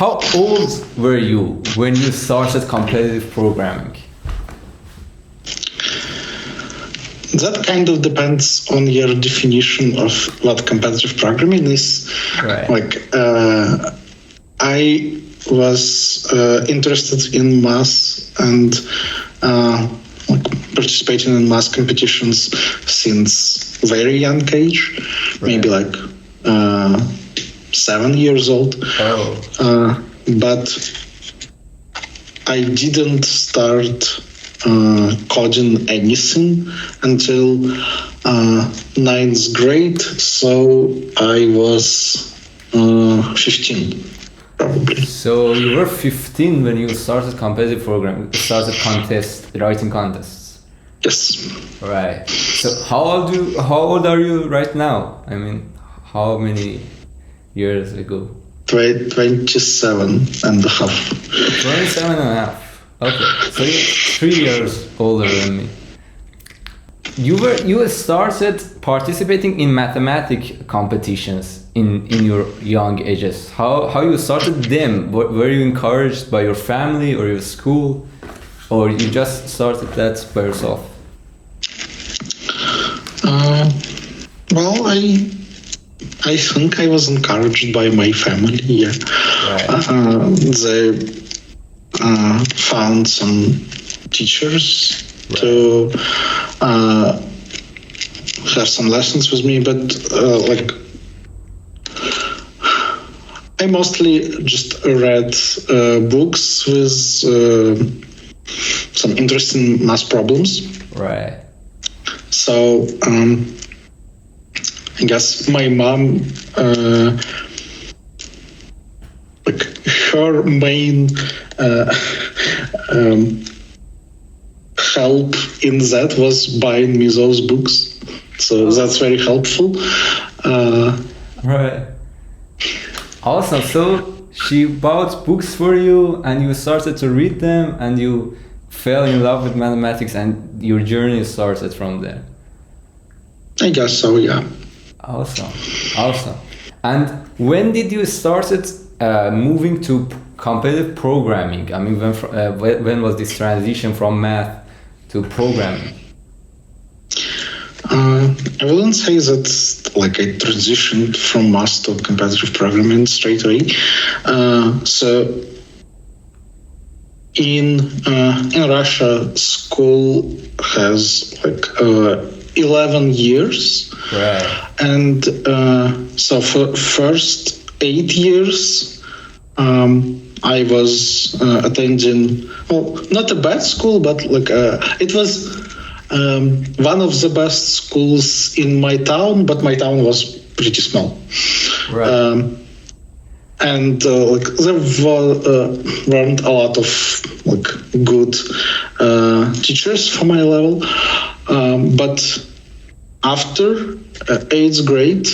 how old were you when you started competitive programming? That kind of depends on your definition of what competitive programming is. Right. Like, I was interested in math and participating in math competitions since very young age, maybe like 7 years old. But I didn't start coding anything until 9th grade, so I was 15 probably. So you were 15 when you started competitive programming, started writing contests. Yes. Right. So how old are you right now? I mean, how many years ago? 27 and a half. 27 and a half. Okay, so you're 3 years older than me. You started participating in mathematics competitions in your young ages. How you started them? Were you encouraged by your family or your school, or you just started that by yourself? Well, I think I was encouraged by my family. Yeah, right. They found some teachers to have some lessons with me, but like I mostly just read books with some interesting math problems. Right. So I guess my mom, like her main help in that was buying me those books. So that's very helpful. Right. Awesome. So she bought books for you and you started to read them and you fell in love with mathematics and your journey started from there. I guess so, yeah. Awesome. And when did you started moving to competitive programming? I mean, when was this transition from math to programming? I wouldn't say that like I transitioned from math to competitive programming straight away. So in Russia, school has like 11 years, right? And so for first 8 years, I was attending, well, not a bad school, but like it was one of the best schools in my town, but my town was pretty small. Right. And like there weren't a lot of like good teachers for my level, but after 8th grade,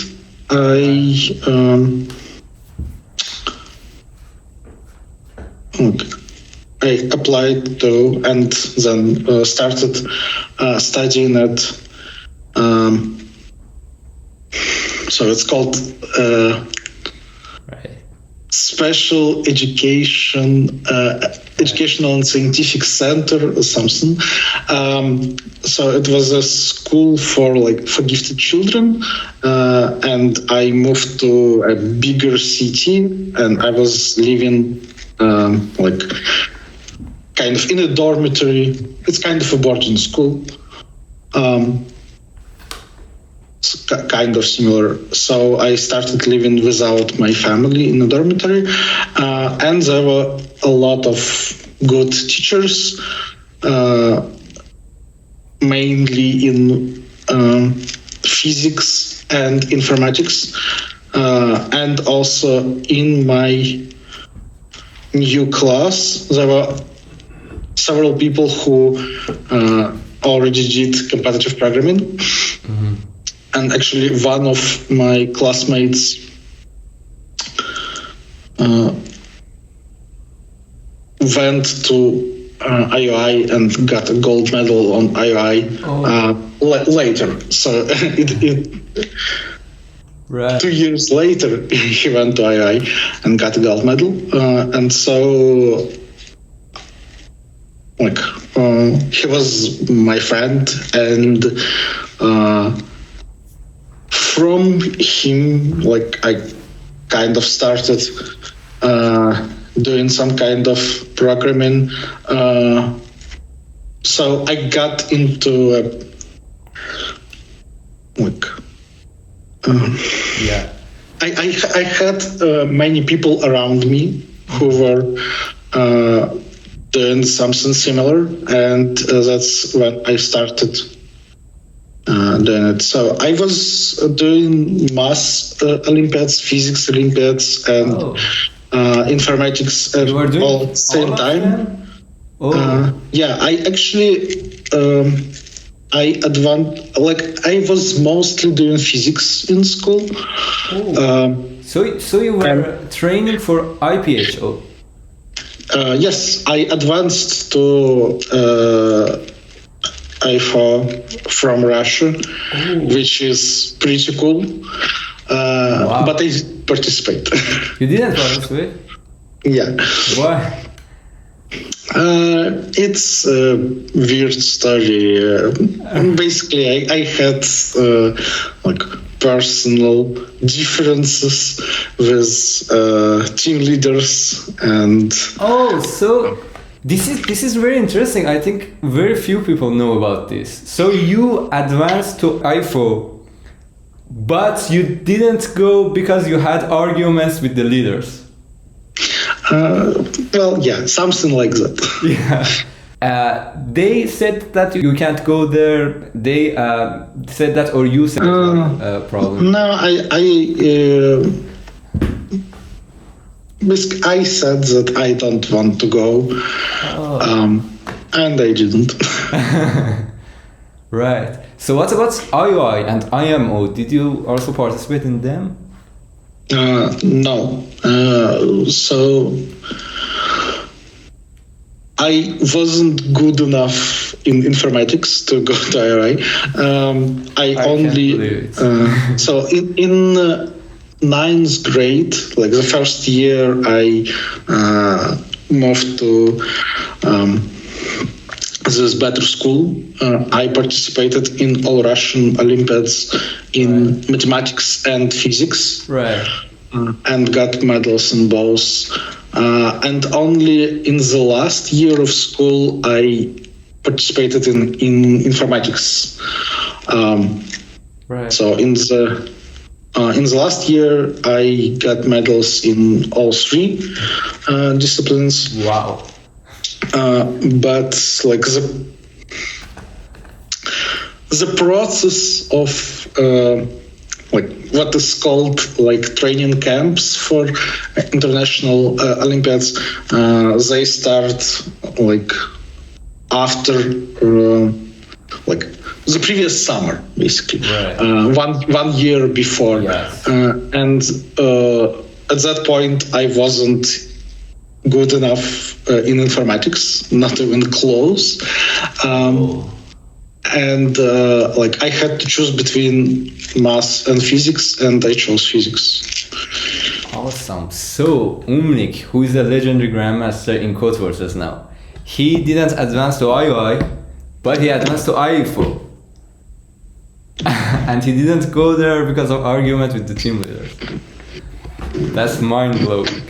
I applied to and then started studying at so it's called Special Educational and Scientific Center or something. So it was a school for gifted children, and I moved to a bigger city, and I was living kind of in a dormitory. It's kind of a boarding school. Kind of similar. So I started living without my family in a dormitory, and there were a lot of good teachers, mainly in physics and informatics, and also in my new class there were several people who already did competitive programming. Mm-hmm. And actually, one of my classmates went to IOI and got a gold medal on IOI later. So Right. 2 years later, he went to IOI and got a gold medal. And so, he was my friend, and from him, I kind of started doing some kind of programming. So I got into I had many people around me who were doing something similar, and that's when I started doing it. So I was doing math Olympiads, physics Olympiads, and informatics all at the same time. I actually I advanced, I was mostly doing physics in school. So you were training for IPhO? Yes, I advanced to IPhO from Russia, which is pretty cool. But I didn't participate. You didn't participate? Yeah. Why? It's a weird story. Basically, I had personal differences with team leaders, and so this is very interesting. I think very few people know about this. So you advanced to IPhO, but you didn't go because you had arguments with the leaders. Something like that. They said that you can't go there. They said that, or you said problem. No, I said that I don't want to go, and I didn't. Right. So what about IOI and IMO? Did you also participate in them? No. So I wasn't good enough in informatics to go to IOI. I only so in ninth grade, the first year, I moved to this better school. I participated in all Russian Olympiads in mathematics and physics. Right. And got medals in both. And only in the last year of school, I participated in informatics. Right. So in the last year, I got medals in all three disciplines. Wow. But the process of what is called training camps for international Olympiads, they start after the previous summer, basically. Right. one year before. Yes. And at that point I wasn't good enough in informatics, not even close. And I had to choose between math and physics, and I chose physics. Awesome. So Um Nik, who is a legendary grandmaster in Codeforces now, he didn't advance to IOI, but he advanced to IPhO. And he didn't go there because of argument with the team leaders. That's mind-blowing.